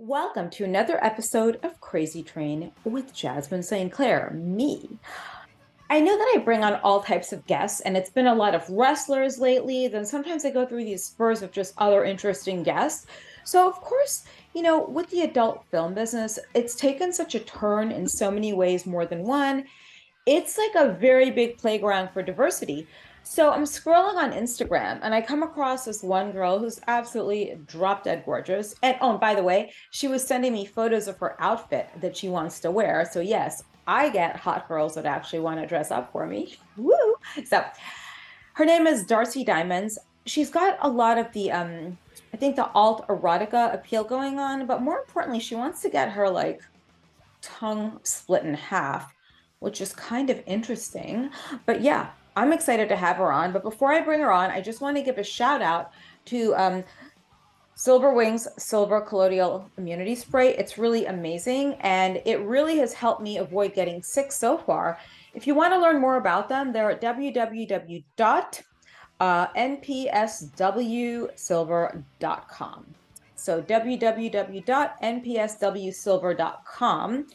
Welcome to another episode of Crazy Train with Jasmine St. Clair, me. I know that I bring on all types of guests, and it's been a lot of wrestlers lately. Then sometimes I go through these spurs of just other interesting guests. So, of course, with the adult film business, it's taken such a turn in so many ways, more than one. It's like a very big playground for diversity. So I'm scrolling on Instagram and I come across this one girl who's absolutely drop dead gorgeous. And by the way, she was sending me photos of her outfit that she wants to wear. So yes, I get hot girls that actually want to dress up for me. Woo! So her name is Darcy Diamonds. She's got a lot of the I think the alt erotica appeal going on, but more importantly, she wants to get her like tongue split in half, which is kind of interesting. But yeah, I'm excited to have her on. But before I bring her on, I just want to give a shout out to Silver Wings Silver Colloidal Immunity Spray. It's really amazing and it really has helped me avoid getting sick so far. If you want to learn more about them, they're at www.npswsilver.com. So www.npswsilver.com.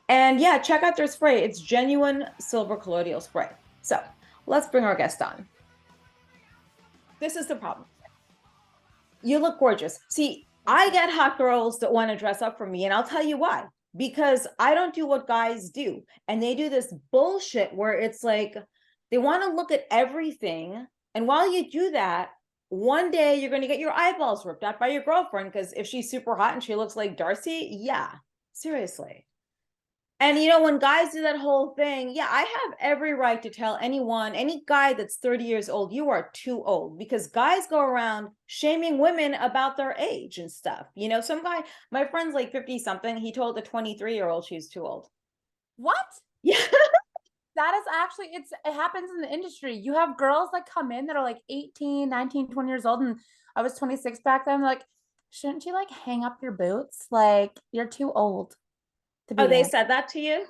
And yeah, check out their spray. It's genuine silver colloidal spray. So let's bring our guest on. This is the problem. You look gorgeous. See, I get hot girls that want to dress up for me, and I'll tell you why. Because I don't do what guys do. And they do this bullshit where it's like they want to look at everything. And while you do that, one day you're going to get your eyeballs ripped out by your girlfriend because if she's super hot and she looks like Darcy, yeah, seriously. And when guys do that whole thing, yeah, I have every right to tell anyone, any guy that's 30 years old, you are too old because guys go around shaming women about their age and stuff. Some guy, my friend's like 50 something, he told a 23-year-old she's too old. What? Yeah. That is actually, it happens in the industry. You have girls that come in that are like 18, 19, 20 years old. And I was 26 back then. Like, shouldn't you like hang up your boots? Like, you're too old to be Oh, they there. said that to you?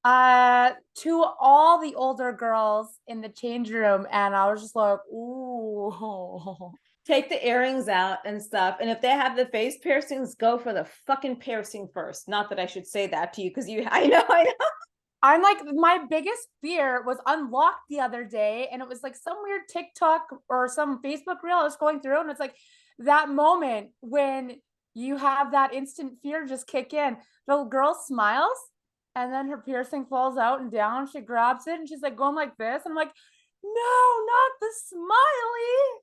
To all the older girls in the change room. And I was just like, ooh. Take the earrings out and stuff. And if they have the face piercings, go for the fucking piercing first. Not that I should say that to you because I know. I'm like, my biggest fear was unlocked the other day, and it was like some weird TikTok or some Facebook reel I was going through, and it's like that moment when you have that instant fear just kick in. The little girl smiles, and then her piercing falls out and down. She grabs it, and she's like going like this, and I'm like, no, not the smiley.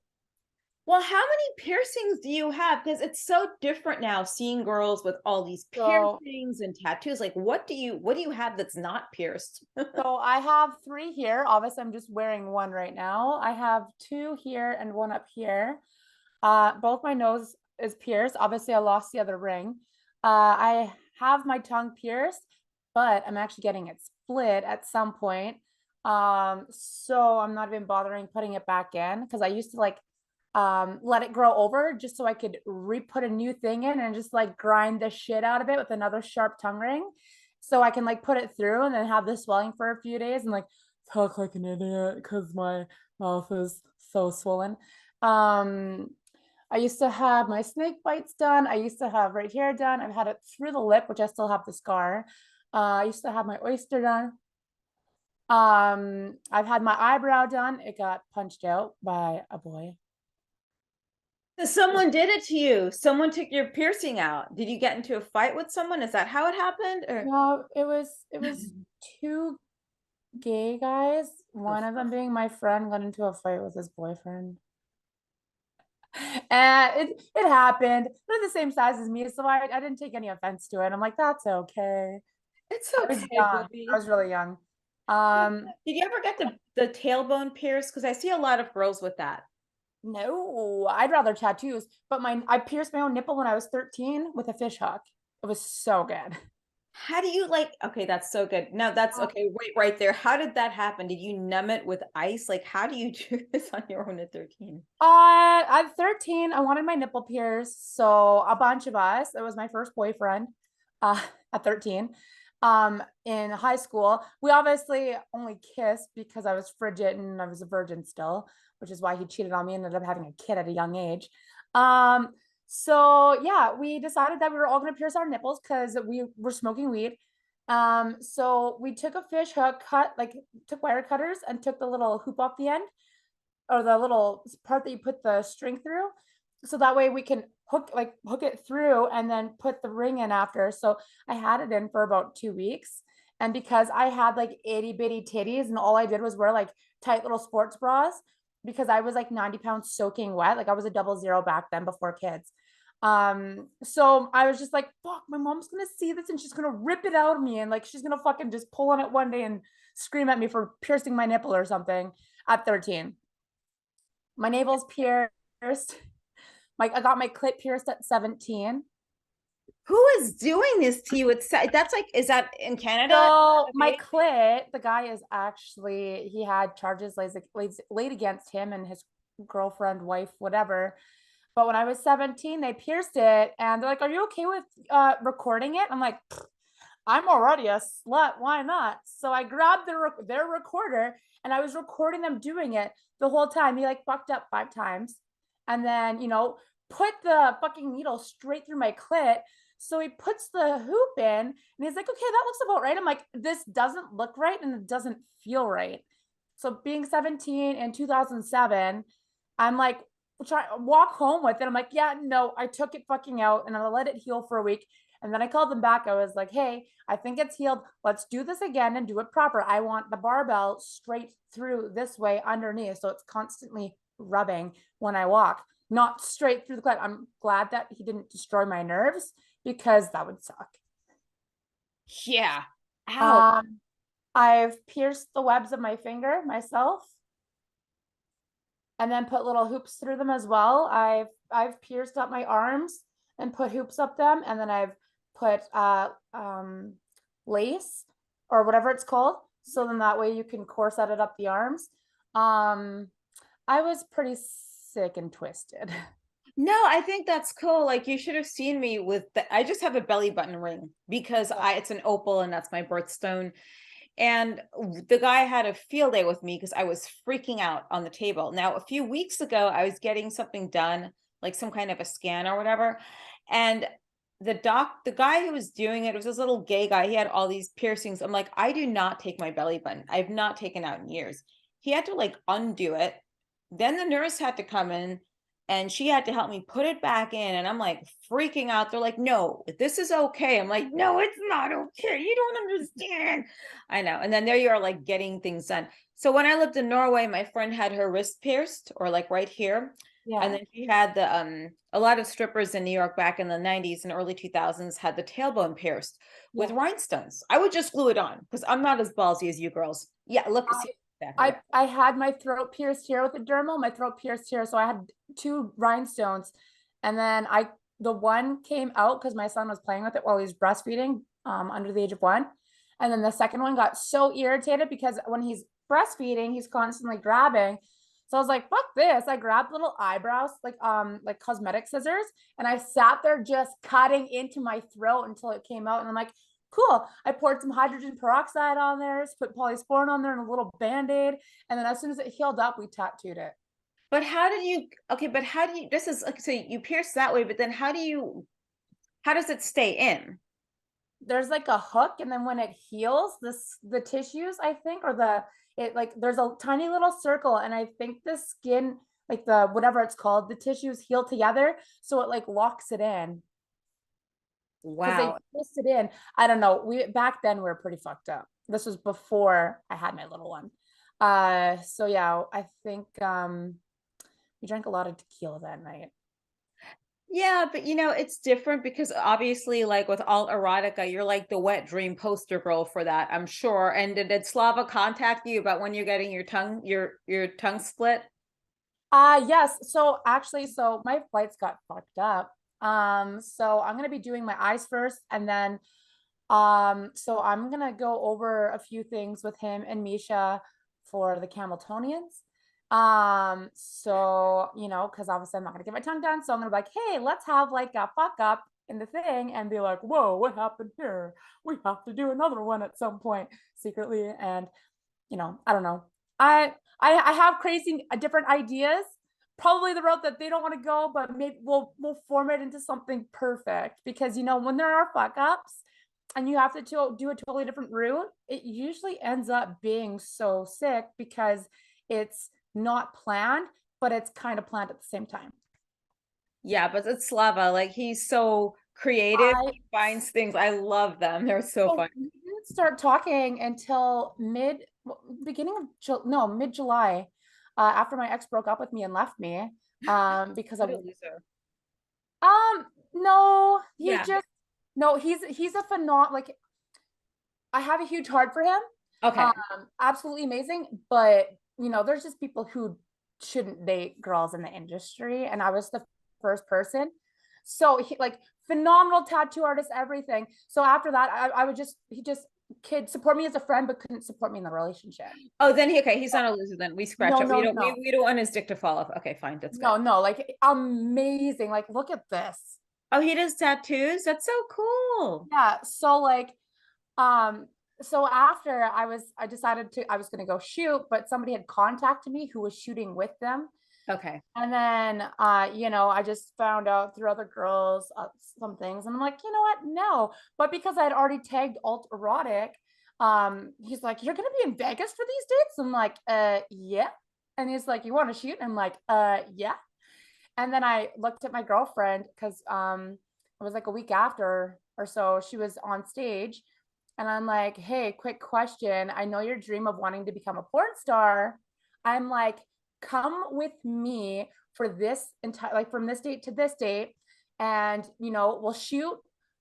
Well, how many piercings do you have? Because it's so different now seeing girls with all these So, piercings and tattoos. Like what do you have that's not pierced? so I have three here. Obviously, I'm just wearing one right now. I have two here and one up here. Both my nose is pierced. Obviously, I lost the other ring. I have my tongue pierced, but I'm actually getting it split at some point. So I'm not even bothering putting it back in because I used to like let it grow over just so I could re-put a new thing in and just like grind the shit out of it with another sharp tongue ring. So I can like put it through and then have this swelling for a few days and like talk like an idiot because my mouth is so swollen. Um, I used to have my snake bites done. I used to have right here done. I've had it through the lip, which I still have the scar. I used to have my oyster done. I've had my eyebrow done. It got punched out by a boy. Someone did it to you. Someone took your piercing out. Did you get into a fight with someone? Is that how it happened? Or No, it was two gay guys. One of them being my friend got into a fight with his boyfriend. And it happened. They're the same size as me, so I didn't take any offense to it. I'm like, that's okay. it's I was okay, young. I Booby. was really young. Did you ever get the tailbone pierced? Because I see a lot of girls with that. No, I'd rather tattoos. But I pierced my own nipple when I was 13 with a fish hook. It was so good. How do you like? Okay, that's so good. No, that's okay. Wait, right there. How did that happen? Did you numb it with ice? Like, how do you do this on your own at 13? At 13, I wanted my nipple pierced. So a bunch of us, it was my first boyfriend, uh, at 13. In high school, we obviously only kissed because I was frigid and I was a virgin still, which is why he cheated on me and ended up having a kid at a young age. Um, So yeah, we decided that we were all gonna pierce our nipples because we were smoking weed. So we took a fish hook, took wire cutters and took the little hoop off the end, or the little part that you put the string through. So that way we can hook it through and then put the ring in after. So I had it in for about 2 weeks. And because I had like itty bitty titties and all I did was wear like tight little sports bras, because I was like 90 pounds soaking wet. Like I was a 00 back then before kids. So I was just like, fuck, my mom's gonna see this and she's gonna rip it out of me, and like she's gonna fucking just pull on it one day and scream at me for piercing my nipple or something at 13. My navel's pierced. I got my clit pierced at 17. Who is doing this to you? That's like, is that in Canada? So my Okay. clit, the guy is actually, he had charges laid against him and his girlfriend, wife, whatever. But when I was 17, they pierced it and they're like, "Are you okay with recording it?" I'm like, "I'm already a slut. Why not?" So I grabbed their recorder and I was recording them doing it the whole time. He like fucked up 5 times and then, put the fucking needle straight through my clit. So he puts the hoop in and he's like, "Okay, that looks about right." I'm like, "This doesn't look right and it doesn't feel right." So being 17 in 2007, I'm like, try walk home with it. I'm like, "Yeah, no, I took it fucking out and I let it heal for a week." And then I called them back. I was like, "Hey, I think it's healed. Let's do this again and do it proper. I want the barbell straight through this way underneath. So it's constantly rubbing when I walk, not straight through the clit." I'm glad that he didn't destroy my nerves because that would suck. Yeah. Ow. Um, I've pierced the webs of my finger myself and then put little hoops through them as well. I've pierced up my arms and put hoops up them, and then I've put lace or whatever it's called. So then that way you can corset it up the arms. Um, I was pretty sick and twisted. No, I think that's cool. Like you should have seen me with I just have a belly button ring because Yeah. it's an opal and that's my birthstone. And the guy had a field day with me because I was freaking out on the table. Now, a few weeks ago, I was getting something done, like some kind of a scan or whatever. And the guy who was doing it was this little gay guy. He had all these piercings. I'm like, I do not take my belly button. I've not taken out in years. He had to like undo it. Then the nurse had to come in and she had to help me put it back in. And I'm like freaking out. They're like, "No, this is okay." I'm like, "No, it's not okay. You don't understand." I know. And then there you are, like getting things done. So when I lived in Norway, my friend had her wrist pierced, or like right here. And Yeah. then she had a lot of strippers in New York back in the 90s and early 2000s had the tailbone pierced with Yeah. rhinestones. I would just glue it on because I'm not as ballsy as you girls. Yeah, look, see exactly. Yeah. I had my throat pierced here with a dermal, my throat pierced here. So I had two rhinestones. And then the one came out because my son was playing with it while he was breastfeeding, under the age of 1. And then the second one got so irritated because when he's breastfeeding, he's constantly grabbing. So I was like, fuck this. I grabbed little eyebrows, like cosmetic scissors, and I sat there just cutting into my throat until it came out. And I'm like, cool. I poured some hydrogen peroxide on there, put polysporin on there and a little band-aid. And then as soon as it healed up, we tattooed it. But how did you, okay, but how do you, this is like, so you pierce that way, but then how does it stay in? There's like a hook, and then when it heals, the tissues, I think, or there's a tiny little circle, and I think the skin, like the whatever it's called, the tissues heal together, so it like locks it in because they Wow. twist it in. I don't know. We back then we were pretty fucked up. This was before I had my little one. So yeah, I think we drank a lot of tequila that night. Yeah, but it's different because obviously, like with all erotica, you're like the wet dream poster girl for that, I'm sure. And did Slava contact you about when you're getting your tongue split? Yes. So actually, so my flights got fucked up. So I'm gonna be doing my eyes first, and then so I'm gonna go over a few things with him and Misha for the Cameltonians. So because obviously I'm not gonna get my tongue done, so I'm gonna be like, hey, let's have like a fuck up in the thing and be like, whoa, what happened here? We have to do another one at some point secretly, and I don't know. I have crazy different ideas, probably the route that they don't want to go, but maybe we'll form it into something perfect. Because when there are fuck ups and you have to do a totally different route, it usually ends up being so sick because it's not planned, but it's kind of planned at the same time. Yeah, but it's Slava. Like he's so creative. I He finds things. I love them. They're so Oh, fun. we didn't start talking until mid July, after my ex broke up with me and left me, because What of a loser. no, Yeah. he's a like, I have a huge heart for him, Okay. um, absolutely amazing, but there's just people who shouldn't date girls in the industry, and I was the first person. So he like phenomenal tattoo artist, everything. So after that, I would just he just kid support me as a friend, but couldn't support me in the relationship. Oh, then okay. He's not a loser. Then we scratch No, it. no, We don't want his dick to fall off. Okay, fine. That's good. no, like amazing. Like, look at this. Oh, he does tattoos. That's so cool. Yeah. So like, um, so after I decided I was gonna go shoot, but somebody had contacted me who was shooting with them. Okay. And then, I just found out through other girls some things, and I'm like, you know what? No. But because I had already tagged alt erotic, he's like, you're gonna be in Vegas for these dates? I'm like, yeah. And he's like, you want to shoot? And I'm like, yeah. And then I looked at my girlfriend because it was like a week after or so, she was on stage, and I'm like, hey, quick question. I know your dream of wanting to become a porn star. I'm like, come with me for this entire, like, from this date to this date. And, we'll shoot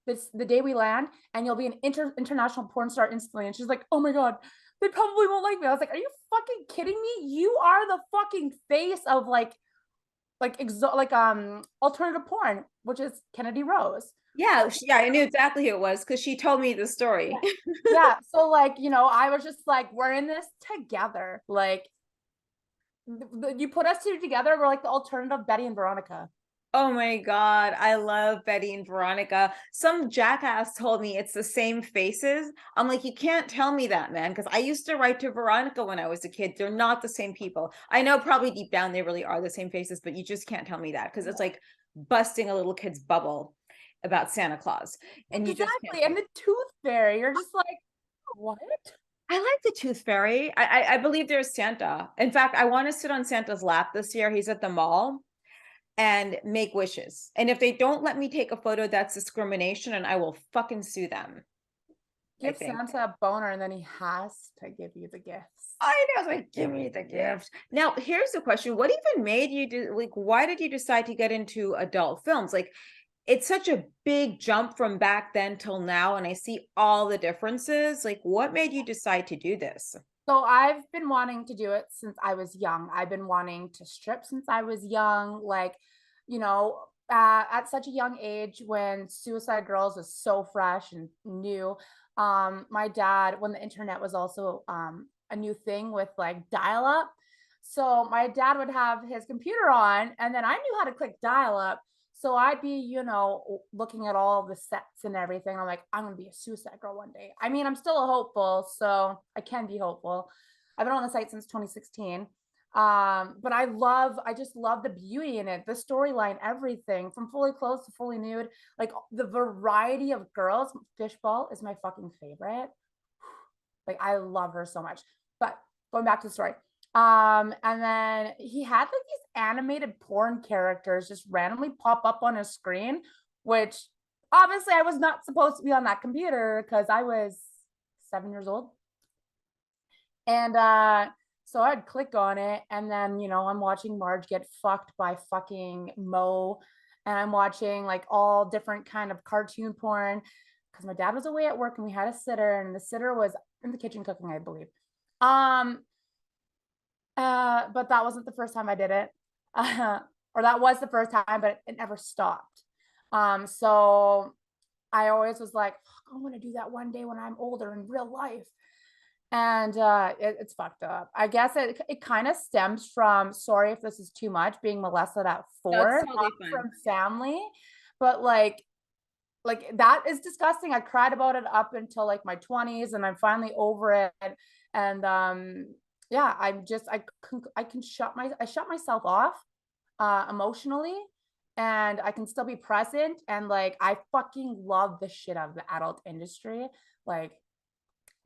the day we land, and you'll be an international porn star instantly. And she's like, oh my God, they probably won't like me. I was like, are you fucking kidding me? You are the fucking face of alternative porn, which is Kennedy Rose. Yeah, yeah, I knew exactly who it was because she told me the story. Yeah. So like, I was just like, we're in this together. Like, you put us two together, we're like the alternative Betty and Veronica. Oh my God, I love Betty and Veronica. Some jackass told me it's the same faces. I'm like, you can't tell me that, man, because I used to write to Veronica when I was a kid. They're not the same people. I know probably deep down they really are the same faces, but you just can't tell me that because it's like busting a little kid's bubble about Santa Claus. And you just can't. Exactly. And the tooth fairy, you're just like, what? I like the Tooth Fairy. I believe there's Santa. In fact, I want to sit on Santa's lap this year. He's at the mall and make wishes. And if they don't let me take a photo, that's discrimination, and I will fucking sue them. I Give think. Santa a boner and then he has to give you the gifts. I know, like, give me the gift. Now, here's the question: what even made you do? Like, why did you decide to get into adult films? Like, it's such a big jump from back then till now, and I see all the differences. Like, what made you decide to do this? So I've been wanting to do it since I was young. I've been wanting to strip since I was young. Like, at such a young age when Suicide Girls was so fresh and new. My dad, when the internet was also a new thing with like dial up. So my dad would have his computer on, and then I knew how to click dial up. So I'd be, looking at all the sets and everything. I'm like, I'm gonna be a Suicide Girl one day. I mean, I'm still a hopeful, so I can be hopeful. I've been on the site since 2016. But I just love the beauty in it, the storyline, everything from fully clothed to fully nude, like the variety of girls. Fishball is my fucking favorite. Like, I love her so much. But going back to the story, and then he had like these animated porn characters just randomly pop up on his screen, which obviously I was not supposed to be on that computer because I was 7 years old. And so I'd click on it, and then I'm watching Marge get fucked by fucking Mo, and I'm watching like all different kind of cartoon porn because my dad was away at work and we had a sitter, and the sitter was in the kitchen cooking, I believe. Um, but that wasn't the first time I did it. Or that was the first time, but it never stopped. So I always was like, I want to do that one day when I'm older in real life. And it's fucked up. I guess it kind of stems from, sorry if this is too much, being molested at No, it's 4, totally not fine. from family, but like that is disgusting. I cried about it up until like my 20s, and I'm finally over it. And yeah, I shut myself off. emotionally, and I can still be present. And like, I fucking love the shit out of the adult industry. Like,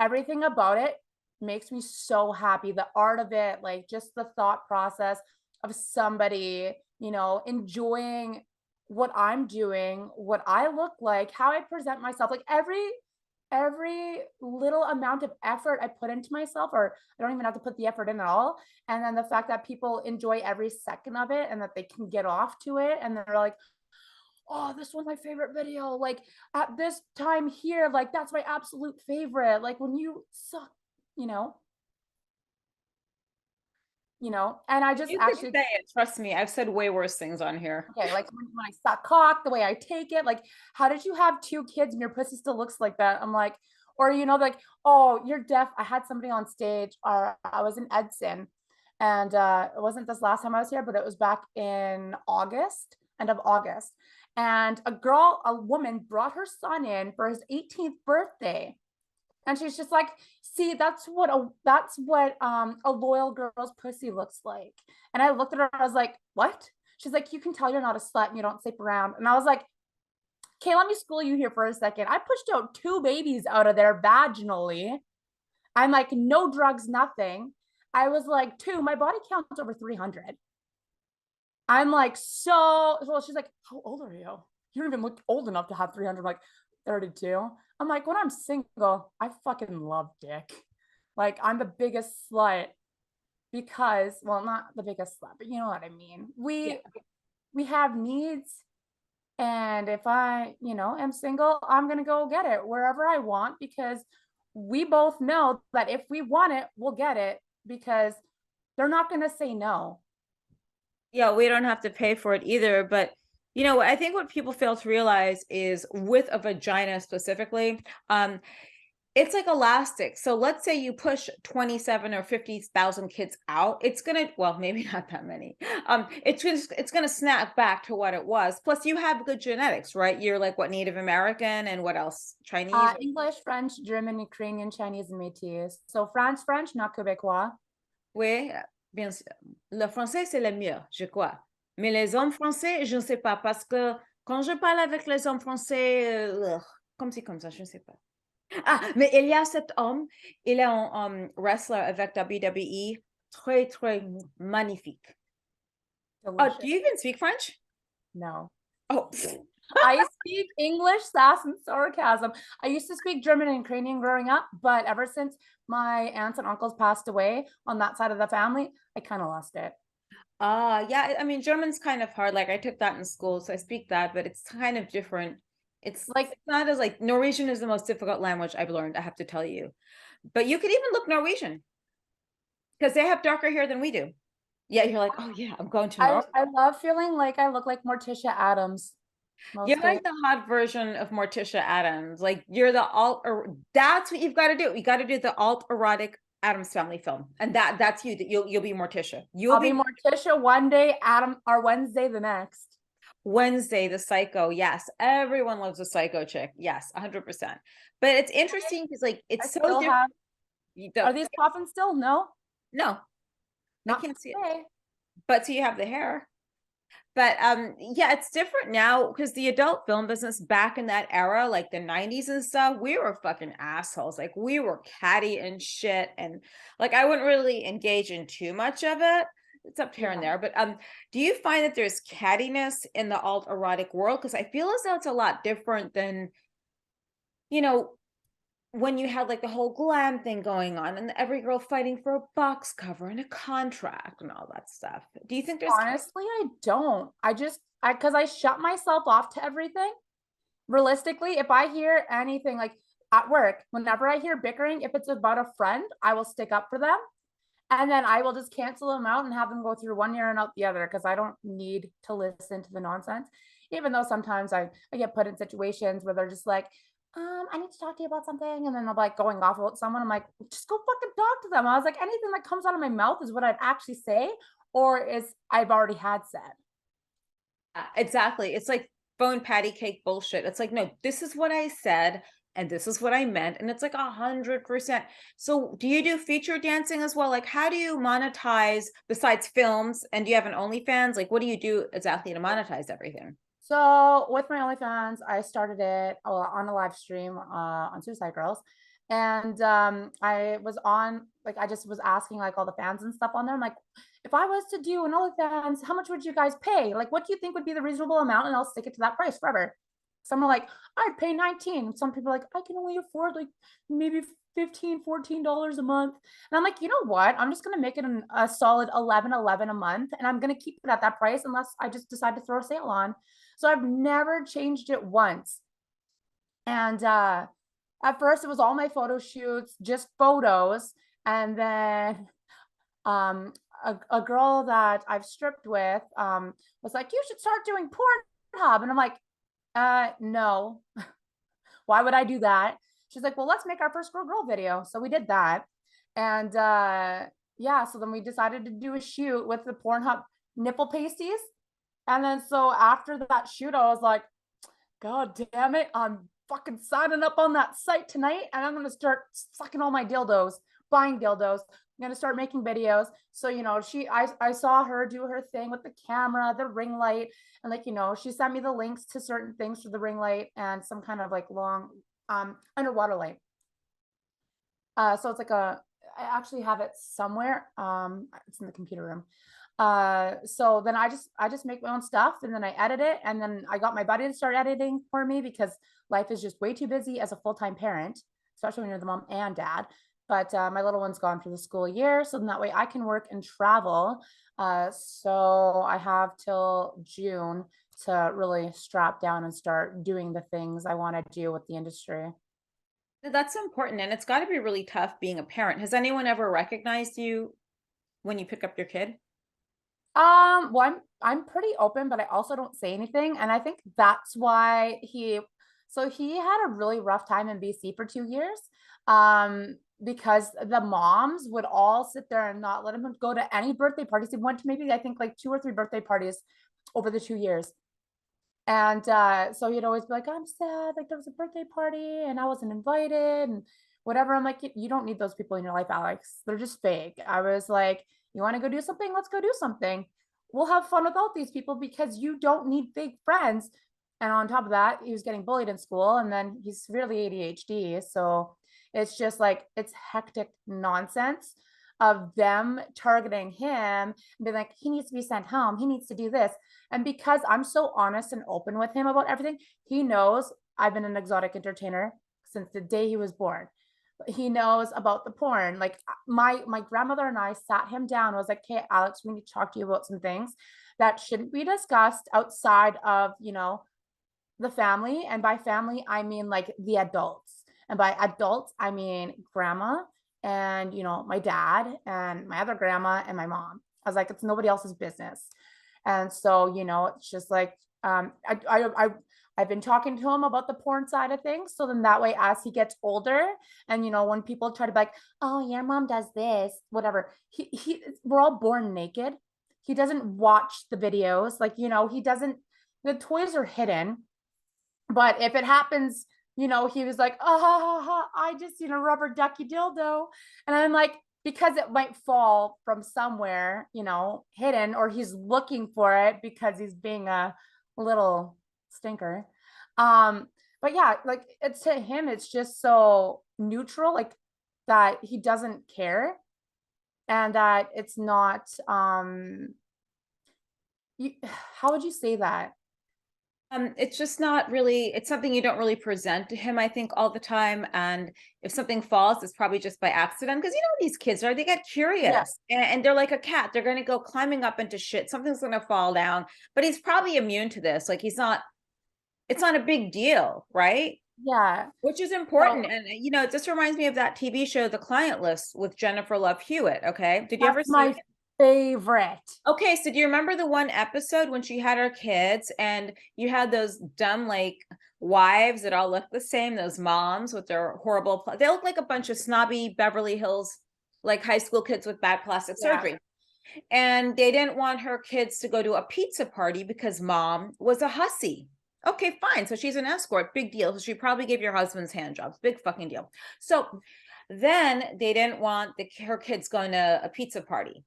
everything about it makes me so happy. The art of it, like just the thought process of somebody, enjoying what I'm doing, what I look like, how I present myself, like every little amount of effort I put into myself, or I don't even have to put the effort in at all. And then the fact that people enjoy every second of it and that they can get off to it and they're like, oh, this was my favorite video. Like at this time here, like that's my absolute favorite. Like when you suck, you know, and I just You could actually, say it. Trust me, I've said way worse things on here. okay, like when I suck cock, the way I take it, like, how did you have two kids and your pussy still looks like that? I'm like, or, like, oh, you're deaf. I had somebody on stage, or I was in Edson, and it wasn't this last time I was here, but it was back in August, end of August. And a woman brought her son in for his 18th birthday. And she's just like, see, that's what a loyal girl's pussy looks like. And I looked at her, I was like, what? She's like, you can tell you're not a slut and you don't sleep around. And I was like, okay, let me school you here for a second. I pushed out two babies out of there vaginally. I'm like, no drugs, nothing. I was like, two, my body count's over 300. I'm like, so, well, she's like, how old are you? You don't even look old enough to have 300. I'm like, 32. I'm like, when I'm single, I fucking love dick. Like, I'm the biggest slut because, well, not the biggest slut, but you know what I mean. Yeah. We have needs, and if I, am single, I'm gonna go get it wherever I want, because we both know that if we want it, we'll get it, because they're not gonna say no. Yeah, we don't have to pay for it either. But I think what people fail to realize is with a vagina specifically, it's like elastic. So let's say you push 27 or 50,000 kids out, it's gonna, well, maybe not that many. It's gonna snap back to what it was. Plus, you have good genetics, right? You're like what, Native American, and what else? Chinese? English, French, German, Ukrainian, Chinese, and Métis. So French, not Québécois. Oui, bien sûr. Le français, c'est le mieux, je crois. Mais les hommes français, je ne sais pas, parce que quand je parle avec les hommes français, comme c'est comme ça, je ne sais pas. Ah, mais il y a cet homme, il est un wrestler avec WWE, très, très magnifique. Oh, Delicious. do you even speak French? No. Oh, I speak English, sass, and sarcasm. I used to speak German and Ukrainian growing up, but ever since my aunts and uncles passed away on that side of the family, I kind of lost it. yeah, I mean, German's kind of hard. Like I took that in school, so I speak that, but it's kind of different. Like, It's not as like Norwegian is the most difficult language I've learned, I have to tell you. But you could even look Norwegian because they have darker hair than we do. Yeah, you're like, oh yeah, I'm going to Norway. I love feeling like I look like Morticia Adams You're most days. like the hot version of Morticia Adams. Like you're the alt, or that's what you've got to do. You got to do the alt erotic Adams Family film, and that's you. That you'll be Morticia. You'll I'll be be Morticia one day, Adam, or Wednesday the next. Wednesday, the psycho. Yes, everyone loves a psycho chick. Yes, 100%. But it's interesting because like I it's so still different. have, You are don't, these coffins still? No, no, I not can't see it. today. But so you have the hair. But yeah, it's different now because the adult film business back in that era, like the 90s and stuff, we were fucking assholes. Like we were catty and shit. And like I wouldn't really engage in too much of it. It's up here and Yeah. there. But do you find that there's cattiness in the alt erotic world? Because I feel as though it's a lot different than, you know, when you had like the whole glam thing going on and every girl fighting for a box cover and a contract and all that stuff. Do you think there's Honestly, I don't. Because I shut myself off to everything. Realistically, if I hear anything like at work, whenever I hear bickering, if it's about a friend, I will stick up for them. And then I will just cancel them out and have them go through one ear and out the other, because I don't need to listen to the nonsense. Even though sometimes I get put in situations where they're just like, I need to talk to you about something. And then they're like going off about someone. I'm like, just go fucking talk to them. I was like, anything that comes out of my mouth is what I'd actually say, or is I've already had said. exactly. It's like phone patty cake bullshit. It's like, no, this is what I said. and this is what I meant. And it's like 100%. So do you do feature dancing as well? Like, how do you monetize besides films? And do you have an OnlyFans? Like, what do you do exactly to monetize everything? So with my OnlyFans, I started it on a live stream on Suicide Girls. And I was on, like, I just was asking like all the fans and stuff on there. I'm like, if I was to do an OnlyFans, how much would you guys pay? Like, what do you think would be the reasonable amount? And I'll stick it to that price forever. Some are like, I'd pay 19. Some people are like, I can only afford like maybe 15, $14 a month. And I'm like, you know what? I'm just going to make it a solid 11 a month. And I'm going to keep it at that price unless I just decide to throw a sale on. So I've never changed it once. And at first it was all my photo shoots, just photos. And then a girl that I've stripped with was like, you should start doing Pornhub. And I'm like, no, why would I do that? She's like, well, let's make our first girl video. So we did that. And yeah, so then we decided to do a shoot with the Pornhub nipple pasties. And then so after that shoot, I was like, God damn it, I'm fucking signing up on that site tonight and I'm gonna start sucking all my dildos, buying dildos. I'm gonna start making videos. So, you know, I saw her do her thing with the camera, the ring light, and like, you know, she sent me the links to certain things for the ring light and some kind of like long underwater light. So it's like I actually have it somewhere. It's in the computer room. So then I just make my own stuff and then I edit it, and then I got my buddy to start editing for me because life is just way too busy as a full-time parent, especially when you're the mom and dad. But my little one's gone for the school year, so then that way I can work and travel. So I have till June to really strap down and start doing the things I want to do with the industry. That's important. And it's got to be really tough being a parent. Has anyone ever recognized you when you pick up your kid? Well, I'm pretty open, but I also don't say anything. And I think that's why he had a really rough time in BC for 2 years. Because the moms would all sit there and not let him go to any birthday parties. He went to maybe I think like 2 or 3 birthday parties over the 2 years. And so he'd always be like, I'm sad, like there was a birthday party and I wasn't invited and whatever. I'm like, you don't need those people in your life, Alex. They're just fake. I was like, you want to go do something? Let's go do something. We'll have fun without these people because you don't need fake friends. And on top of that, he was getting bullied in school and then he's severely ADHD. So it's just like, it's hectic nonsense of them targeting him and being like, he needs to be sent home. He needs to do this. And because I'm so honest and open with him about everything, he knows I've been an exotic entertainer since the day he was born. He knows about the porn. Like my grandmother and I sat him down. I was like, "Okay, Alex, we need to talk to you about some things that shouldn't be discussed outside of, you know, the family." And by family, I mean like the adults. And by adults, I mean grandma and, you know, my dad and my other grandma and my mom. I was like, it's nobody else's business. And so, you know, it's just like, I've been talking to him about the porn side of things. So then that way, as he gets older, and you know, when people try to be like, "Oh, your mom does this," whatever, we're all born naked. He doesn't watch the videos, like you know, he doesn't. The toys are hidden, but if it happens, you know, he was like, "Oh, I just seen a rubber ducky dildo," and I'm like, because it might fall from somewhere, you know, hidden, or he's looking for it because he's being a little stinker. But yeah, like it's to him, it's just so neutral, like that he doesn't care and that it's not you, how would you say that? It's just not really, it's something you don't really present to him, I think, all the time. And if something falls, it's probably just by accident. Because you know these kids are, they get Yeah. curious and they're like a cat. They're going to go climbing up into shit. Something's going to fall down. But he's probably immune to this. Like he's not, it's not a big deal, right? Yeah. Which is So important. And you know, it just reminds me of that TV show, The Client List with Jennifer Love Hewitt. Okay. Did you ever that's see my it? favorite. Okay, so do you remember the one episode when she had her kids and you had those dumb like wives that all look the same, those moms with their horrible they look like a bunch of snobby Beverly Hills like high school kids with bad plastic Yeah. surgery. And they didn't want her kids to go to a pizza party because mom was a hussy. Okay, fine. So she's an escort. Big deal. So she probably gave your husband's hand jobs. Big fucking deal. So then they didn't want her kids going to a pizza party.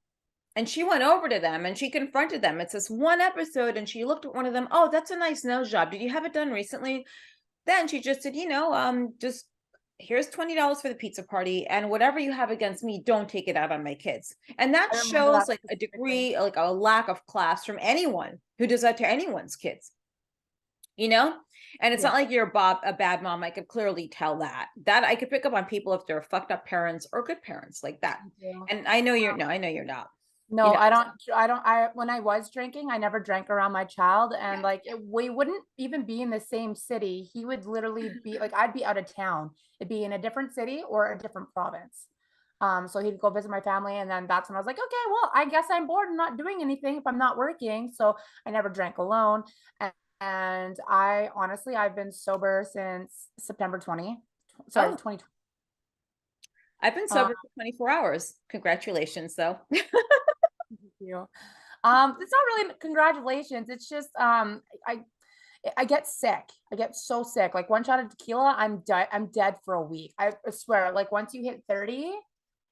And she went over to them and she confronted them. It's this one episode, and she looked at one of them. Oh, that's a nice nose job. Did you have it done recently? Then she just said, just here's $20 for the pizza party, and whatever you have against me, don't take it out on my kids. And that I remember shows that like a specifically. degree, like a lack of class from anyone who does that to anyone's kids, you know? And it's Yeah. not like you're a bad mom. I could clearly tell that. That I could pick up on people if they're fucked up parents or good parents like that. Thank you. And I know you're no, I know you're not. You No, know, when I was drinking, I never drank around my child. And yeah. like, we wouldn't even be in the same city. He would literally be like, I'd be out of town. It'd be in a different city or a different province. So he'd go visit my family. And then that's when I was like, okay, well, I guess I'm bored and not doing anything if I'm not working. So I never drank alone. And I honestly, I've been sober since September Oh, 2020. I've been sober for 24 hours. Congratulations, though. Thank you. It's not really congratulations. It's just I get sick. I get so sick. Like one shot of tequila, I'm dead for a week. I swear, like once you hit 30,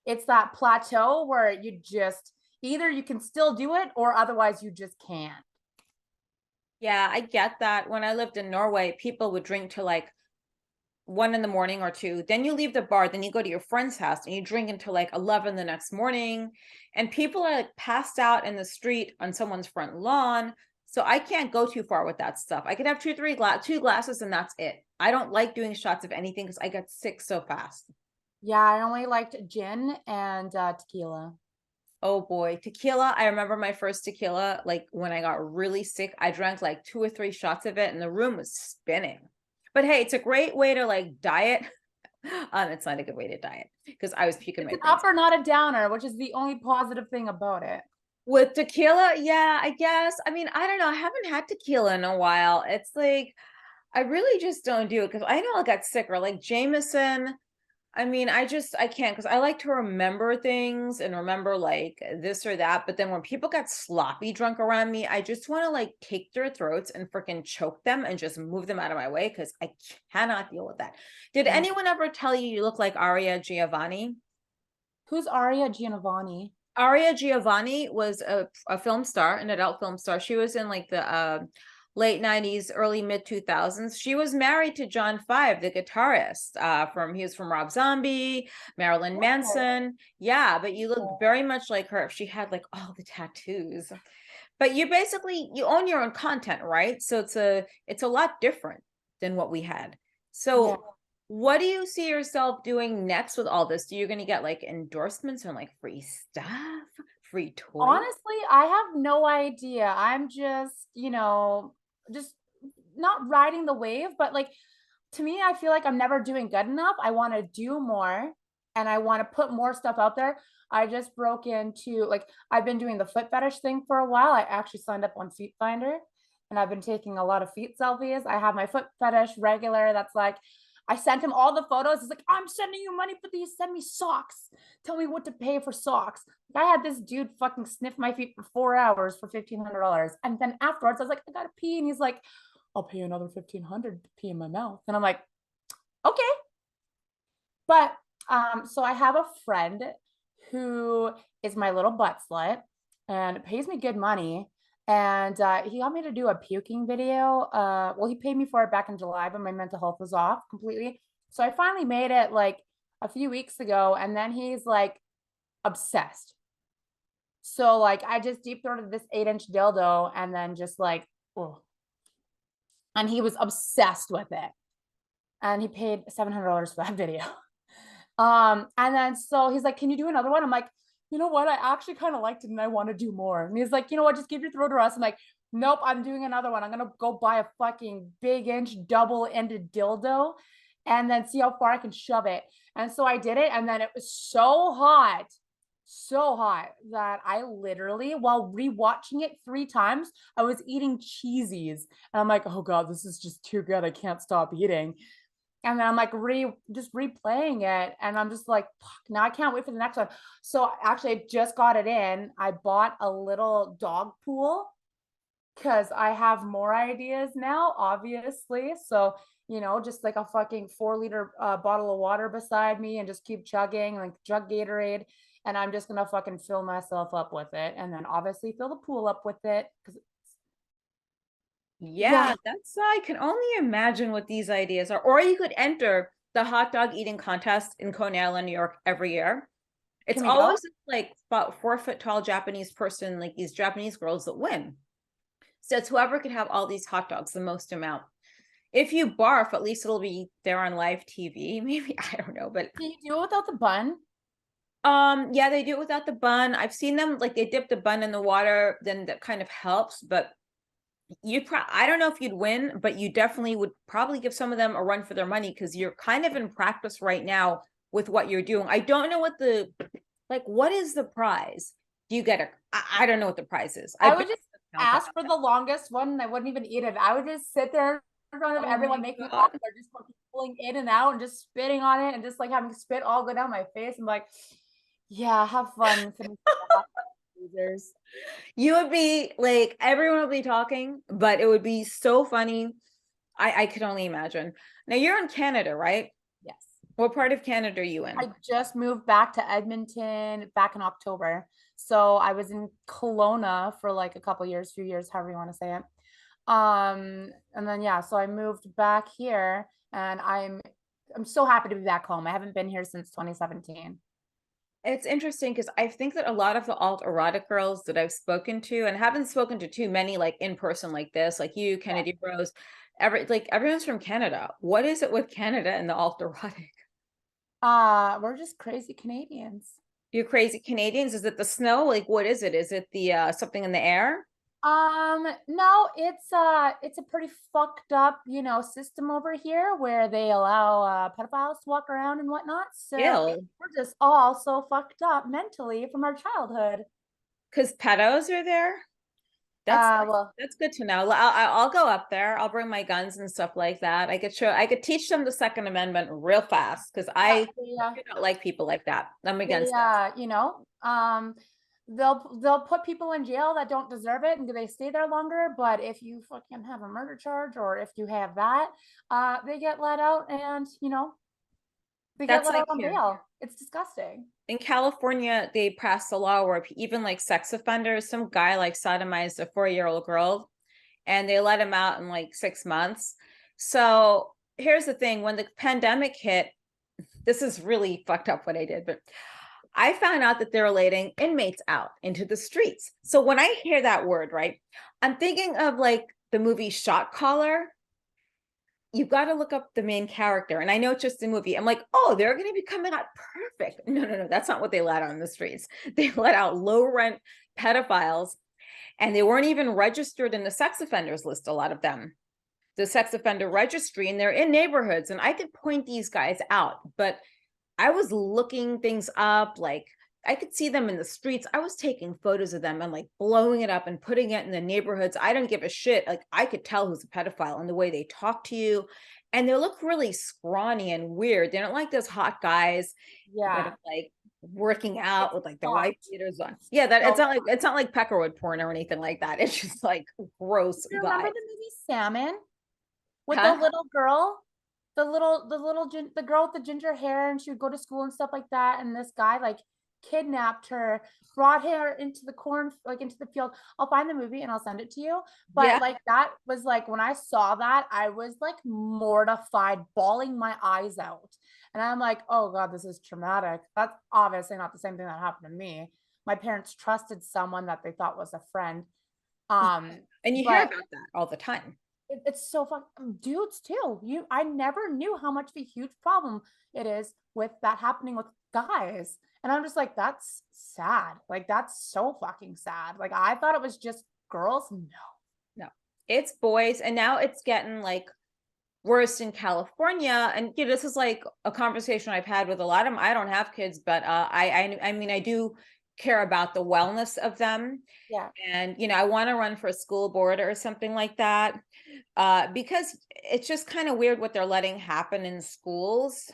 it's that plateau where you just either you can still do it or otherwise you just can't. Yeah, I get that. When I lived in Norway, people would drink till like 1 in the morning or two. Then you leave the bar, then you go to your friend's house and you drink until like 11 the next morning. And people are like passed out in the street on someone's front lawn. So I can't go too far with that stuff. I could have two glasses and that's it. I don't like doing shots of anything because I get sick so fast. Yeah, I only liked gin and tequila. Oh boy, tequila. I remember my first tequila, like when I got really sick, I drank like 2 or 3 shots of it and the room was spinning. But hey, it's a great way to like diet. It's not a good way to diet because I was puking It's my an brains upper, not a downer, which is the only positive thing about it. with tequila. Yeah, I guess. I mean, I don't know. I haven't had tequila in a while. It's like I really just don't do it because I know I got sick or like Jameson. I mean, I can't because I like to remember things and remember like this or that. But then when people get sloppy drunk around me, I just want to like take their throats and freaking choke them and just move them out of my way because I cannot deal with that. Did Yeah. anyone ever tell you you look like Aria Giovanni? Who's Aria Giovanni? Aria Giovanni was a film star, an adult film star. She was in like the late 90s, early mid 2000s. She was married to John Five, the guitarist. He was from Rob Zombie, Marilyn Okay. Manson. Yeah, but you look very much like her. She had like all the tattoos. But you own your own content, right? So it's a lot different than what we had. Yeah. So what do you see yourself doing next with all this? Do you going to get like endorsements and like free stuff, free toys? Honestly, I have no idea. I'm just, just not riding the wave, but like to me, I feel like I'm never doing good enough. I want to do more and I want to put more stuff out there. I just broke into like I've been doing the foot fetish thing for a while. I actually signed up on Feet Finder and I've been taking a lot of feet selfies. I have my foot fetish regular that's like I sent him all the photos. He's like, I'm sending you money for these. Send me socks. Tell me what to pay for socks. I had this dude fucking sniff my feet for 4 hours for $1,500. And then afterwards, I was like, I gotta pee. And he's like, I'll pay you another 1,500 to pee in my mouth. And I'm like, okay. But so I have a friend who is my little butt slut and pays me good money. And he got me to do a puking video. Well, he paid me for it back in July, but my mental health was off completely. So I finally made it like a few weeks ago, and then he's like obsessed. So like I just deep throated this 8-inch dildo and then just like, oh. And he was obsessed with it. And he paid $700 for that video. And then so he's like, can you do another one? I'm like, you know what? I actually kind of liked it and I want to do more. And he's like, you know what? Just give your throat to us. I'm like, nope, I'm doing another one. I'm gonna go buy a fucking big inch double-ended dildo and then see how far I can shove it. And so I did it, and then it was so hot that I literally, while rewatching it 3 times, I was eating cheesies. And I'm like, oh God, this is just too good. I can't stop eating. And then I'm like just replaying it. And I'm just like, fuck, now I can't wait for the next one. So actually I just got it in. I bought a little dog pool because I have more ideas now, obviously. So, just like a fucking 4 liter bottle of water beside me and just keep chugging, like chug Gatorade. And I'm just gonna fucking fill myself up with it. And then obviously fill the pool up with it. Because Yeah, yeah, that's I can only imagine what these ideas are. Or you could enter the hot dog eating contest in Coney Island, New York every year. It's can we go? always like about 4 foot tall Japanese person, like these Japanese girls that win. So it's whoever could have all these hot dogs, the most amount. If you barf, at least it'll be there on live TV. Maybe I don't know, but Can you do it without the bun? yeah, they do it without the bun. I've seen them like they dip the bun in the water, then that kind of helps, but I don't know if you'd win, but you definitely would probably give some of them a run for their money because you're kind of in practice right now with what you're doing. I don't know what what is the prize? Do you get I don't know what the prize is. I I've been would just ask for the longest one and I wouldn't even eat it. I would just sit there in front of Oh my everyone making God. off. They're just fucking pulling in and out and just spitting on it and just like having spit all go down my face. I'm like, yeah, have fun. Losers. You would be like everyone would be talking, but it would be so funny. I could only imagine. Now you're in Canada, right? Yes. What part of Canada are you in? I just moved back to Edmonton back in October. So I was in Kelowna for like a couple years, few years, however you want to say it. And then yeah, so I moved back here and I'm so happy to be back home. I haven't been here since 2017. It's interesting because I think that a lot of the alt erotic girls that I've spoken to, and haven't spoken to too many like in person like this, like you, Yeah. Kennedy Rose, everyone's from Canada. What is it with Canada and the alt erotic? We're just crazy Canadians. You crazy Canadians? Is it the snow? Like what is it? Is it the something in the air? No, it's a pretty fucked up, system over here where they allow pedophiles to walk around and whatnot. So Ew. we're just all so fucked up mentally from our childhood. Because pedos are there? That's Well, that's good to know. I'll go up there. I'll bring my guns and stuff like that. I could teach them the Second Amendment real fast because yeah, I they, do not like people like that. I'm they against it. they'll put people in jail that don't deserve it and they stay there longer. But if you fucking have a murder charge or if you have that, they get let out and they get That's let like out on here. bail. It's disgusting. In California, they passed a law where even like sex offenders, some guy like sodomized a 4-year-old girl and they let him out in like 6 months. So here's the thing, when the pandemic hit, this is really fucked up what I did, but I found out that they're letting inmates out into the streets. So when I hear that word, right, I'm thinking of like the movie Shot Caller. You've got to look up the main character. And I know it's just a movie. I'm like, oh, they're going to be coming out perfect. No, no, no. That's not what they let out on the streets. They let out low rent pedophiles, and they weren't even registered in the sex offenders list, a lot of them. The sex offender registry, and they're in neighborhoods. And I could point these guys out, but I was looking things up, like I could see them in the streets. I was taking photos of them and like blowing it up and putting it in the neighborhoods. I don't give a shit. Like I could tell who's a pedophile and the way they talk to you. And they look really scrawny and weird. They don't like those hot guys that Yeah, are like working out it's with like the white fucked. beaters on. Yeah, that So it's not like Peckerwood porn or anything like that. It's just like gross you remember guys. the movie Salmon with the Huh? little girl, the girl with the ginger hair, and she would go to school and stuff like that, and this guy like kidnapped her, brought her into the corn, like into the field. I'll find the movie and I'll send it to you. But Yeah. like that was like when I saw that, I was like mortified, bawling my eyes out. And I'm like, oh God, this is traumatic. That's obviously not the same thing that happened to me. My parents trusted someone that they thought was a friend. And you hear But about that all the time. it's so fun. Dudes too. I never knew how much of a huge problem it is with that happening with guys. And I'm just like, that's sad. Like that's so fucking sad. Like I thought it was just girls. No. No, it's boys. And now it's getting like worse in California. And this is like a conversation I've had with a lot of them. I don't have kids, but I mean, I do care about the wellness of them. Yeah. And I want to run for a school board or something like that, because it's just kind of weird what they're letting happen in schools,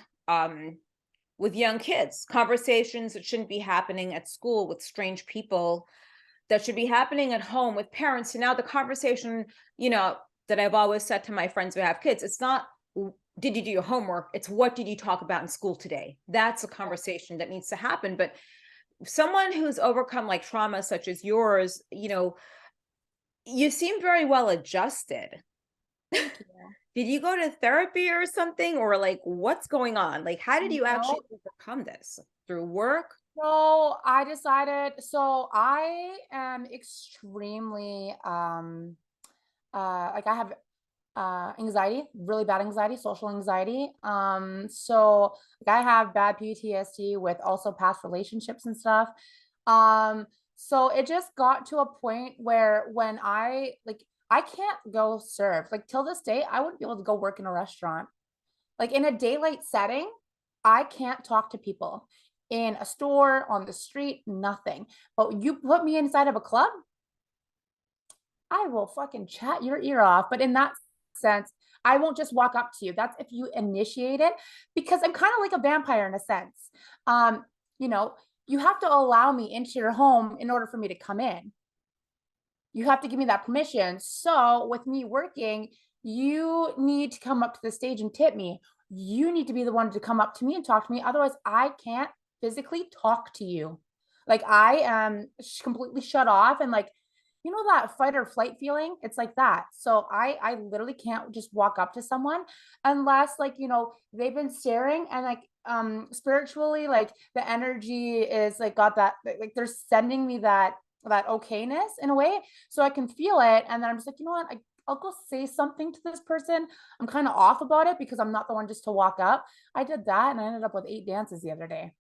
with young kids. Conversations that shouldn't be happening at school with strange people. that should be happening at home with parents. So now the conversation, that I've always said to my friends who have kids, it's not, did you do your homework? It's what did you talk about in school today? That's a conversation that needs to happen. But someone who's overcome like trauma such as yours, you seem very well adjusted. Thank you. Did you go to therapy or something? Or like, what's going on? Like, how did you actually No, overcome this? Through work? so I decided, so I am extremely like I have anxiety, really bad anxiety, social anxiety. So like I have bad PTSD with also past relationships and stuff. So it just got to a point where when I can't go serve. Like till this day, I wouldn't be able to go work in a restaurant. Like in a daylight setting, I can't talk to people in a store, on the street, nothing. But you put me inside of a club, I will fucking chat your ear off. But in that sense, I won't just walk up to you. That's if you initiate it, because I'm kind of like a vampire in a sense. Um, you know, you have to allow me into your home in order for me to come in. You have to give me that permission. So with me working, you need to come up to the stage and tip me. You need to be the one to come up to me and talk to me. Otherwise, I can't physically talk to you. Like I am completely shut off and like, that fight or flight feeling? It's like that. So I literally can't just walk up to someone unless like, they've been staring and like spiritually like the energy is like got that like they're sending me that okayness in a way so I can feel it. And then I'm just like, you know what? I'll go say something to this person. I'm kind of off about it because I'm not the one just to walk up. I did that and I ended up with 8 dances the other day.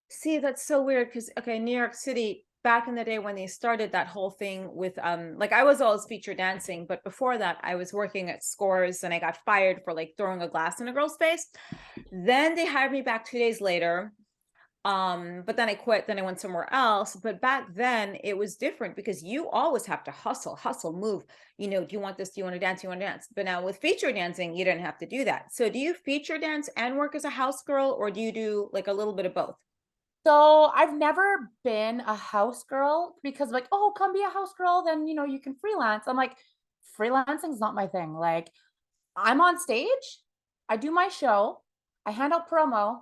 See, that's so weird because okay, New York City, back in the day when they started that whole thing with like I was always feature dancing, but before that I was working at Scores and I got fired for like throwing a glass in a girl's face. Then they hired me back 2 days later. But then I quit, then I went somewhere else. But back then it was different because you always have to hustle, move. Do you want this? Do you want to dance? Do you want to dance? But now with feature dancing, you didn't have to do that. So do you feature dance and work as a house girl, or do you do like a little bit of both? So I've never been a house girl because like, oh, come be a house girl, then you can freelance. I'm like, freelancing's not my thing. Like I'm on stage, I do my show, I hand out promo,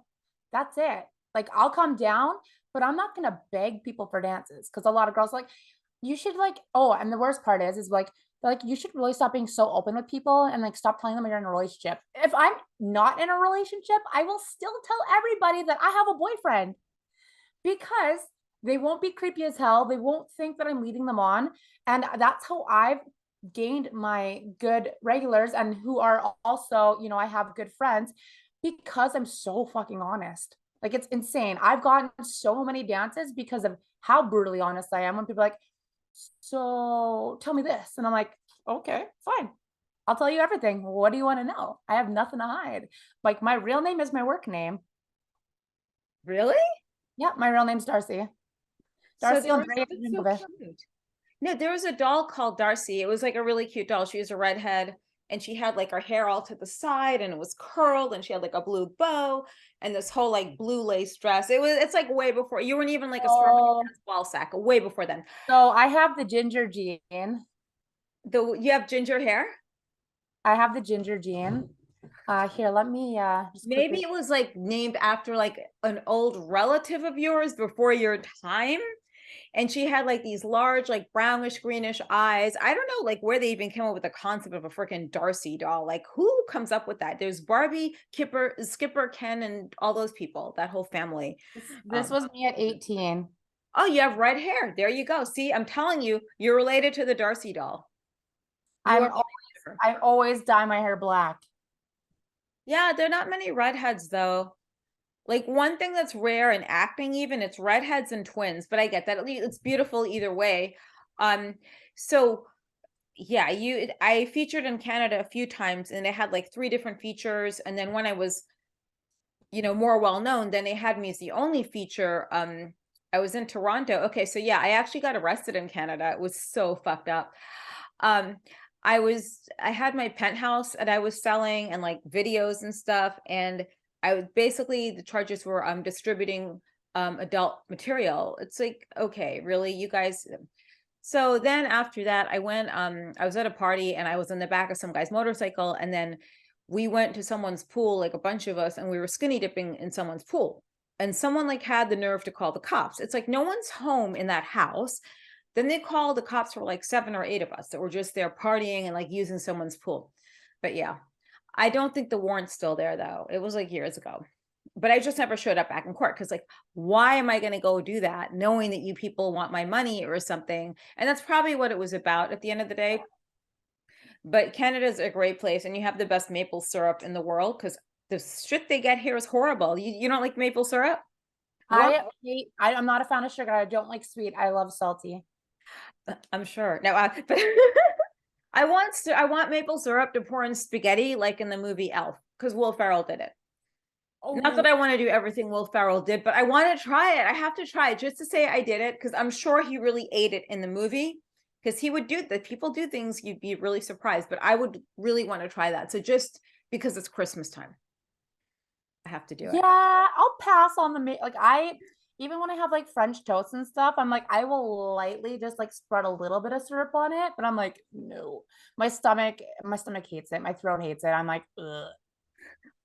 that's it. Like I'll come down, but I'm not gonna beg people for dances because a lot of girls are like, you should like, oh, and the worst part is like they're like, you should really stop being so open with people and like stop telling them you're in a relationship. If I'm not in a relationship, I will still tell everybody that I have a boyfriend because they won't be creepy as hell. They won't think that I'm leading them on. And that's how I've gained my good regulars and who are also, I have good friends because I'm so fucking honest. Like it's insane. I've gotten so many dances because of how brutally honest I am when people are like, so tell me this. And I'm like, okay, fine. I'll tell you everything. What do you want to know? I have nothing to hide. Like my real name is my work name. Really? Yeah, my real name's Darcy. So Darcy there was Andrea that's so English. cute. No, there was a doll called Darcy. It was like a really cute doll. She was a redhead and she had like her hair all to the side and it was curled and she had like a blue bow and this whole like blue lace dress. It's like way before you weren't even like a celebrity Oh, dance ball sack, way before then. so I have the ginger gene. You have ginger hair? I have the ginger gene. Here, let me just Maybe quickly. it was like named after like an old relative of yours before your time. And she had like these large, like brownish, greenish eyes. I don't know like where they even came up with the concept of a freaking Darcy doll. Like who comes up with that? There's Barbie, Skipper, Ken, and all those people, that whole family. This Um, was me at 18. oh, you have red hair. There you go. See, I'm telling you, you're related to the Darcy doll. You are I'm related always to her. I always dye my hair black. Yeah, there are not many redheads though. Like one thing that's rare in acting, even it's redheads and twins, but I get that. At least it's beautiful either way. Um, so yeah, I featured in Canada a few times and they had like 3 different features. And then when I was, more well known, then they had me as the only feature. I was in Toronto. Okay, so yeah, I actually got arrested in Canada. It was so fucked up. Um, I had my penthouse and I was selling and like videos and stuff. And I was basically the charges were distributing adult material. It's like, okay, really, you guys. So then after that, I was at a party and I was in the back of some guy's motorcycle. And then we went to someone's pool, like a bunch of us, and we were skinny dipping in someone's pool. And someone like had the nerve to call the cops. It's like no one's home in that house. Then they called the cops for like 7 or 8 of us that were just there partying and like using someone's pool. But yeah, I don't think the warrant's still there though. It was like years ago. But I just never showed up back in court because, like, why am I going to go do that knowing that you people want my money or something? And that's probably what it was about at the end of the day. But Canada's a great place and you have the best maple syrup in the world because the shit they get here is horrible. You don't like maple syrup? What? I'm not a fan of sugar. I don't like sweet. I love salty. I'm sure. No, but I want maple syrup to pour in spaghetti like in the movie Elf because Will Ferrell did it. Not that Oh, I want to do everything Will Ferrell did, but I want to try it. I have to try it just to say I did it because I'm sure he really ate it in the movie because he would do that. People do things you'd be really surprised, but I would really want to try that. So just because it's Christmas time, I have to do it. yeah, I'll pass on like I even when I have like French toast and stuff, I'm like I will lightly just like spread a little bit of syrup on it, but I'm like no. My stomach hates it. My throat hates it. I'm like ugh.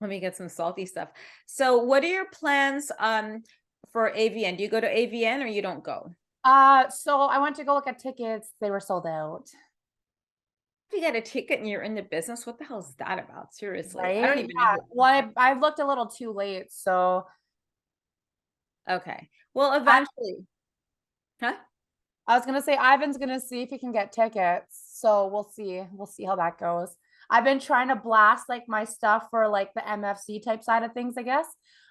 Let me get some salty stuff. So what are your plans for AVN? Do you go to AVN or you don't go? So I went to go look at tickets. They were sold out. If you get a ticket and you're in the business, what the hell is that about? Seriously. I don't Right? even know Yeah. who. Well, I looked a little too late, so Okay. Well, I eventually. Huh? I was gonna say Ivan's gonna see if he can get tickets. So we'll see. We'll see how that goes. I've been trying to blast like my stuff for like the MFC type side of things, I guess.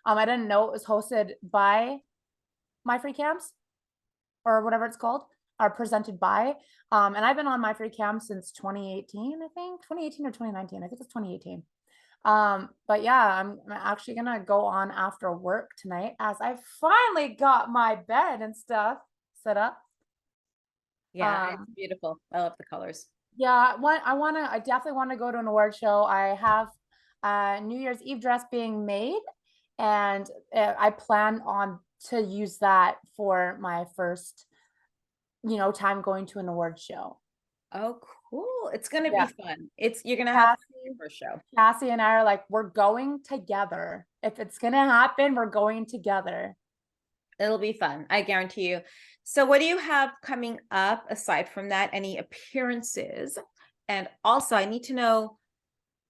I didn't know it was hosted by My Free Camps or whatever it's called, or presented by. And I've been on My Free Camp since 2018, I think 2018 or 2019. I think it's 2018. But yeah, I'm actually gonna go on after work tonight as I finally got my bed and stuff set up. Yeah, it's Um, beautiful. I love the colors. yeah, I definitely want to go to an award show. I have a New Year's Eve dress being made, and I plan on to use that for my first, time going to an award show. Oh, cool. It's gonna be Yeah. fun. You're gonna have fun at your Cassie, first show. Cassie and I are like, we're going together. If it's gonna happen, we're going together. It'll be fun. I guarantee you. So what do you have coming up aside from that? Any appearances? And also I need to know,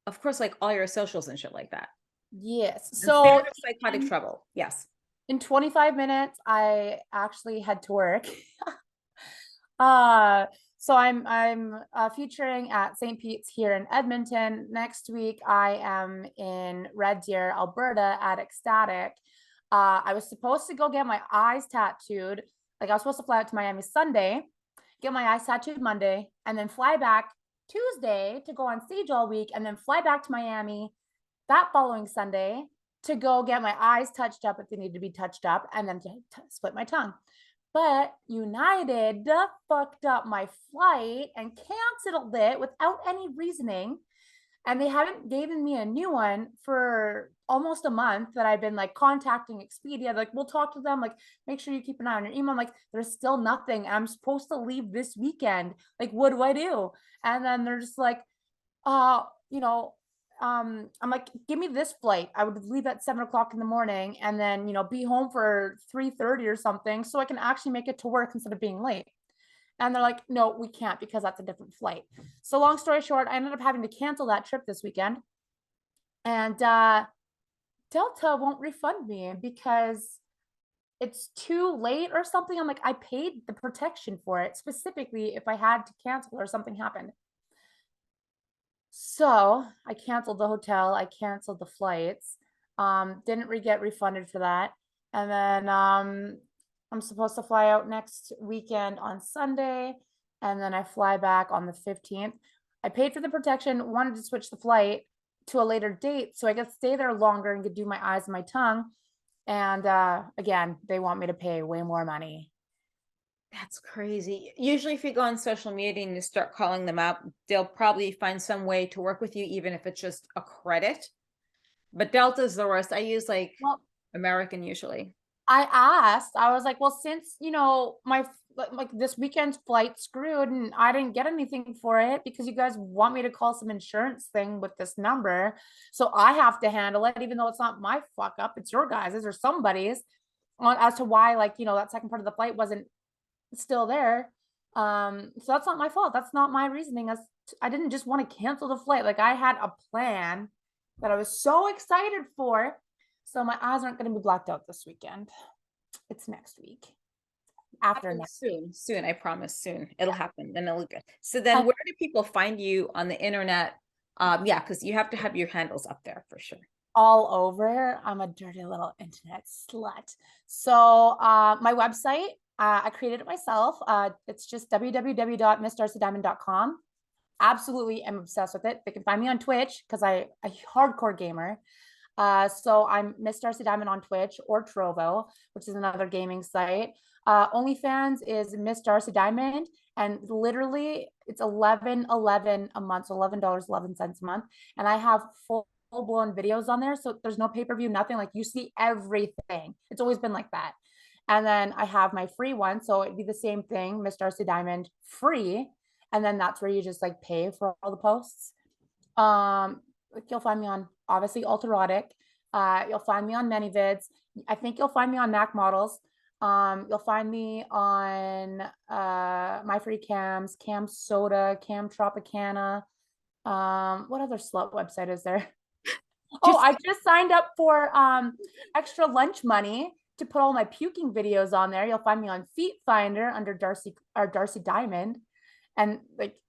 of course, like all your socials and shit like that. Yes. I'm scared So of psychotic in, trouble. Yes. in 25 minutes, I actually head to work. Uh, so I'm featuring at St. Pete's here in Edmonton. Next week, I am in Red Deer, Alberta at Ecstatic. I was supposed to go get my eyes tattooed. Like I was supposed to fly out to Miami Sunday, get my eyes tattooed Monday, and then fly back Tuesday to go on stage all week, and then fly back to Miami that following Sunday to go get my eyes touched up if they need to be touched up, and then to split my tongue. But United fucked up my flight and canceled it without any reasoning. And they haven't given me a new one for almost a month that I've been like contacting Expedia. Like, we'll talk to them, like, make sure you keep an eye on your email. I'm like, there's still nothing. And I'm supposed to leave this weekend. Like, what do I do? And then they're just like, uh, you know, I'm like, give me this flight. I would leave at 7 o'clock in the morning and then, be home for 3:30 or something so I can actually make it to work instead of being late. And they're like, no, we can't because that's a different flight. So long story short, I ended up having to cancel that trip this weekend. And Delta won't refund me because it's too late or something. I'm like, I paid the protection for it specifically if I had to cancel or something happened. So I canceled the hotel, I canceled the flights, didn't get refunded for that. And then I'm supposed to fly out next weekend on Sunday, and then I fly back on the 15th. I paid for the protection, wanted to switch the flight to a later date so I could stay there longer and could do my eyes and my tongue. And again, they want me to pay way more money. That's crazy. Usually if you go on social media and you start calling them out, they'll probably find some way to work with you, even if it's just a credit. But Delta's the worst. I use like Well, American usually. I asked, I was like, well, since, like this weekend's flight screwed and I didn't get anything for it because you guys want me to call some insurance thing with this number. So I have to handle it, even though it's not my fuck up, it's your guys's or somebody's on as to why, like, you know, that second part of the flight wasn't still there. So that's not my fault. That's not my reasoning. I didn't just want to cancel the flight. Like I had a plan that I was so excited for. So my eyes aren't going to be blacked out this weekend. It's next week. After next soon, soon, I promise soon. It'll happen and it'll look good. So I- then where do people find you on the internet? Yeah, because you have to have your handles up there for sure. all over. I'm a dirty little internet slut. So my website, I created it myself. It's just www.missdarcydiamond.com. Absolutely am obsessed with it. They can find me on Twitch because I'm a hardcore gamer. So I'm Miss Darcy Diamond on Twitch or Trovo, which is another gaming site. OnlyFans is Miss Darcy Diamond, and literally it's 11.11 a month, so $11.11 a month. And I have full-blown videos on there, so there's no pay-per-view, nothing. Like you see everything. It's always been like that. And then I have my free one, so it'd be the same thing, Miss Darcy Diamond free, and then that's where you just like pay for all the posts. Like you'll find me on obviously Ultrarotic. You'll find me on ManyVids. I think you'll find me on Mac Models. You'll find me on My Free Cams, Cam Soda, Cam Tropicana. What other slut website is there? Oh, I just signed up for extra lunch money to put all my puking videos on there. You'll find me on Feet Finder under Darcy Diamond. And like,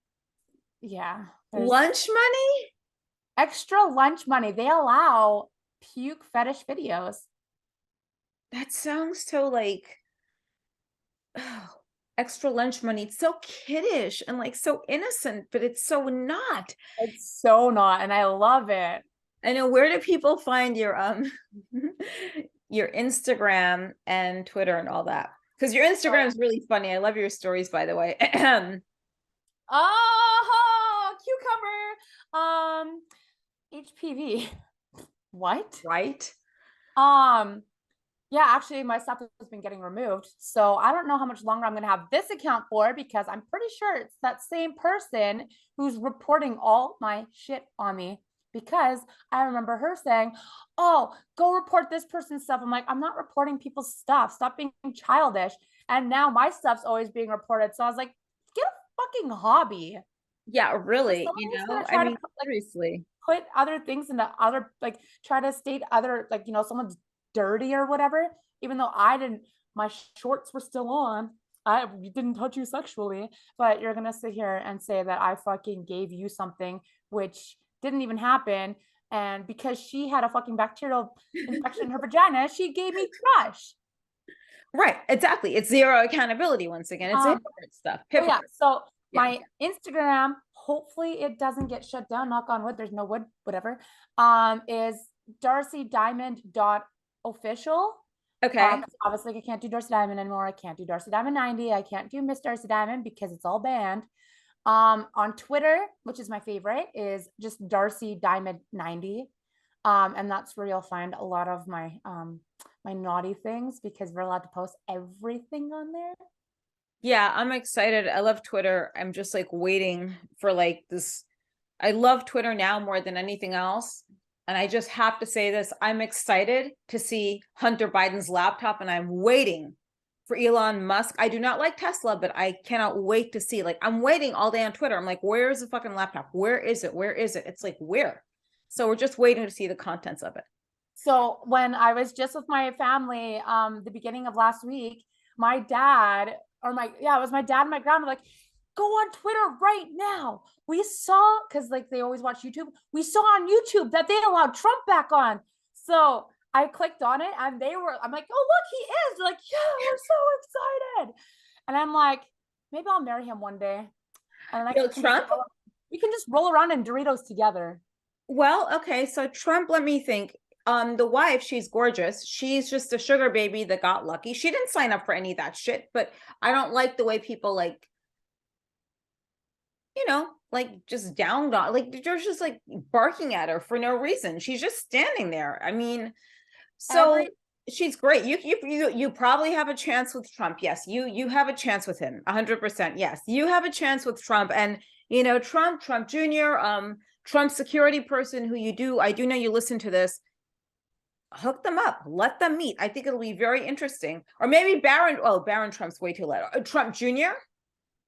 yeah. Lunch money? Extra lunch money. They allow puke fetish videos. That sounds so like, oh, extra lunch money. It's so kiddish and like so innocent, but it's so not. It's so not, and I love it. I know. Where do people find your your Instagram and Twitter and all that? Because your Instagram is really funny. I love your stories, by the way. Oh, cucumber. HPV. What? Right? Yeah, actually my stuff has been getting removed. So I don't know how much longer I'm going to have this account for because I'm pretty sure it's that same person who's reporting all my shit on me because I remember her saying, "Oh, go report this person's stuff." I'm like, "I'm not reporting people's stuff. Stop being childish." And now my stuff's always being reported. So I was like, "Get a fucking hobby." Yeah, really. I mean, seriously. Put other things into other, like try to state other, like, you know, someone's dirty or whatever, even though I didn't, my shorts were still on. I didn't touch you sexually, but you're gonna sit here and say that I fucking gave you something which didn't even happen. And because she had a fucking bacterial infection in her vagina, she gave me trash. Right, exactly. It's zero accountability once again. It's hypocrite stuff. Yeah, so my Instagram, hopefully it doesn't get shut down, knock on wood, there's no wood, whatever, is darcydiamond.official. Okay. Obviously I can't do Darcy Diamond anymore. I can't do Darcy Diamond 90. I can't do Miss Darcy Diamond because it's all banned. On Twitter, which is my favorite, is just Darcy Diamond 90. And that's where you'll find a lot of my my naughty things because we're allowed to post everything on there. Yeah, I'm excited. I love Twitter. I'm just like waiting for like this. I love Twitter now more than anything else. And I just have to say this. I'm excited to see Hunter Biden's laptop and I'm waiting for Elon Musk. I do not like Tesla, but I cannot wait to see. Like, I'm waiting all day on Twitter. I'm like, where is the fucking laptop? Where is it? Where is it? It's like, where? So we're just waiting to see the contents of it. So when I was just with my family, the beginning of last week, my dad, or my, yeah, it was my dad and my grandma, like, go on Twitter right now. We saw, because like they always watch YouTube, we saw on YouTube that they allowed Trump back on. So I clicked on it and they were, I'm like, oh, look, he is. They're like, yeah, we're so excited. And I'm like, maybe I'll marry him one day. And like, Trump? We can just roll around in Doritos together. Well, okay. So Trump, let me think. The wife, she's gorgeous. She's just a sugar baby that got lucky. She didn't sign up for any of that shit, but I don't like the way people like, you know, like just down on, like they're just like barking at her for no reason. She's just standing there. I mean, so she's great. You probably have a chance with Trump. Yes, you have a chance with him. 100%. Yes, you have a chance with Trump, and Trump Jr., Trump security person who I do know you listen to this. Hook them up, let them meet. I think it'll be very interesting. Or maybe Barron. Oh, Barron Trump's way too late. Trump Jr.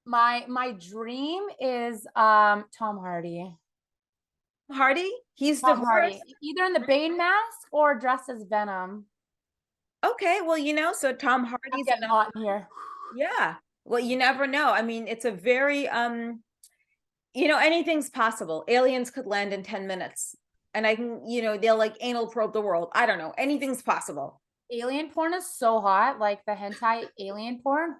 My dream is Tom Hardy. Hardy. He's Tom diverse. Hardy, either in the Bane mask or dressed as Venom. Okay, well, so Tom I'm Hardy's getting hot in here. yeah. Well, you never know. I mean, it's a very anything's possible. Aliens could land in 10 minutes. And I can, they'll like anal probe the world. I don't know. Anything's possible. Alien porn is so hot, like the hentai alien porn.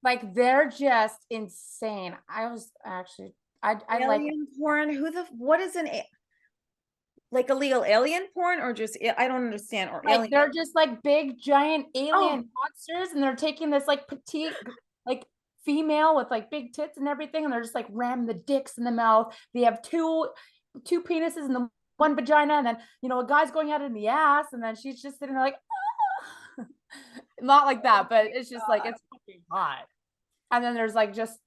Like they're just insane. I was actually I like Alien porn. What is like illegal alien porn, or just I don't understand. Or like alien. they're just like big giant alien monsters, and they're taking this like petite like female with like big tits and everything, and they're just like ramming the dicks in the mouth. They have two penises in the one vagina, and then a guy's going at it in the ass, and then she's just sitting there like not like that, but it's just like it's fucking hot. And then there's like just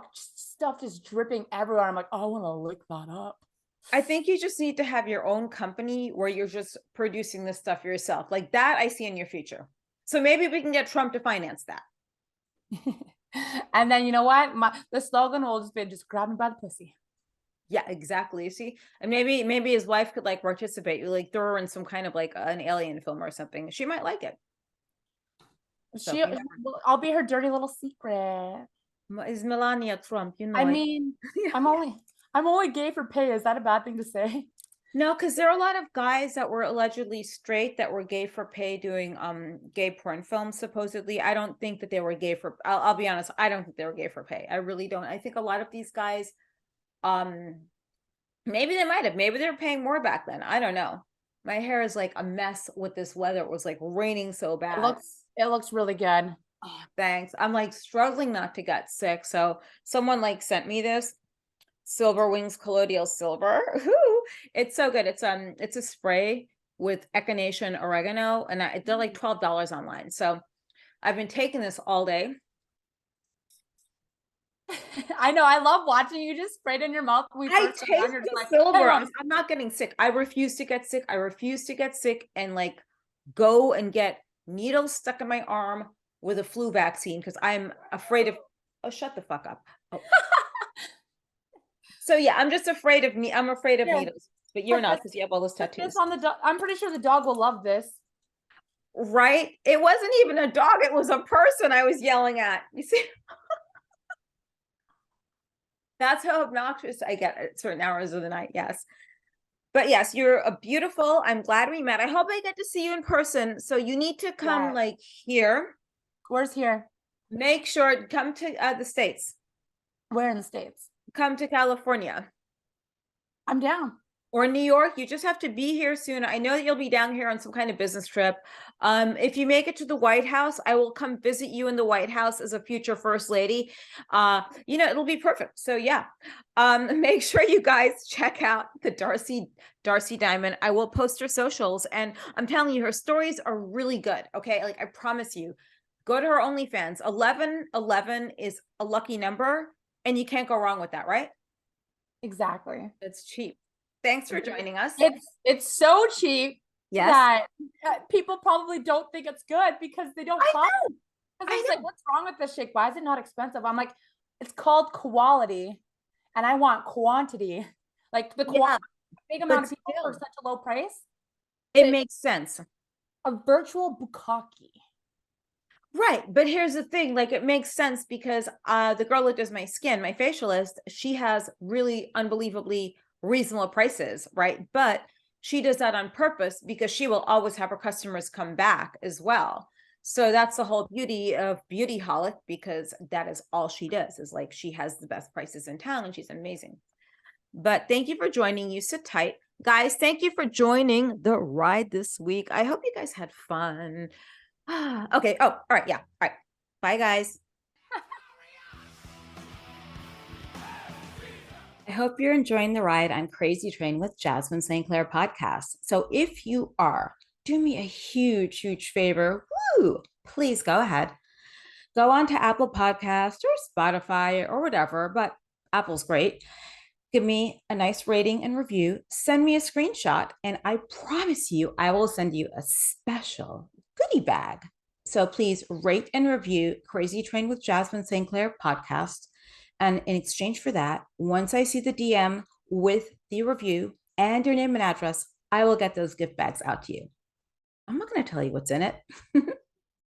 stuff just dripping everywhere. I'm like, oh, I want to lick that up. I think you just need to have your own company where you're just producing this stuff yourself. Like that I see in your future. So maybe we can get Trump to finance that. And then you know what? The slogan will just be just grab me by the pussy. Yeah, exactly. See, and maybe his wife could like participate. You like throw her in some kind of like an alien film or something. She might like it. So, I'll be her dirty little secret. Is Melania Trump? I mean, I'm only gay for pay. Is that a bad thing to say? No, because there are a lot of guys that were allegedly straight that were gay for pay doing gay porn films. Supposedly, I don't think that they were gay for. I'll be honest. I don't think they were gay for pay. I really don't. I think a lot of these guys, maybe they might have. Maybe they were paying more back then. I don't know. My hair is like a mess with this weather. It was like raining so bad. It looks really good. Oh, thanks. I'm like struggling not to get sick. So someone like sent me this Silver Wings Colloidal Silver. Ooh, it's so good. It's a spray with echinacea and oregano, and they're like $12 online. So I've been taking this all day. I know. I love watching you just spray it in your mouth. I taste the silver. I'm not getting sick. I refuse to get sick. I refuse to get sick and like go and get needles stuck in my arm with a flu vaccine because I'm afraid of. Oh, shut the fuck up. Oh. So yeah, I'm just afraid of me. I'm afraid of needles, but you're not because you have all those tattoos. On the dog. I'm pretty sure the dog will love this. Right? It wasn't even a dog. It was a person I was yelling at. You see? That's how obnoxious I get at certain hours of the night. Yes. But yes, you're a beautiful. I'm glad we met. I hope I get to see you in person. So you need to come like here. Where's here? Make sure come to the States. Where in the States? Come to California. I'm down. Or New York. You just have to be here soon. I know that you'll be down here on some kind of business trip. If you make it to the White House, I will come visit you in the White House as a future first lady. It'll be perfect. So yeah, make sure you guys check out the Darcy Diamond. I will post her socials, and I'm telling you, her stories are really good. Okay, like I promise you, go to her OnlyFans. 1111 is a lucky number, and you can't go wrong with that, right? Exactly. It's cheap. Thanks for joining us. It's so cheap that people probably don't think it's good because they don't follow. It's like, what's wrong with this shit? Why is it not expensive? I'm like, it's called quality, and I want quantity. Like the big amount of people for such a low price. It makes sense. A virtual bukkake. Right. But here's the thing, like it makes sense because the girl that does my skin, my facialist, she has really unbelievably reasonable prices, right? But she does that on purpose because she will always have her customers come back as well. So that's the whole beauty of Beauty Holic, because that is all she does, is like she has the best prices in town and she's amazing. But thank you for joining. You sit tight. Guys, thank you for joining the ride this week. I hope you guys had fun. Okay. Oh, all right. Yeah. All right. Bye, guys. I hope you're enjoying the ride on Crazy Train with Jasmine St. Clair podcast. So if you are, do me a huge, huge favor. Woo! Please go ahead. Go on to Apple Podcast or Spotify or whatever, but Apple's great. Give me a nice rating and review. Send me a screenshot, and I promise you, I will send you a special goodie bag. So please rate and review Crazy Train with Jasmine St. Clair podcast. And in exchange for that, once I see the DM with the review and your name and address, I will get those gift bags out to you. I'm not going to tell you what's in it.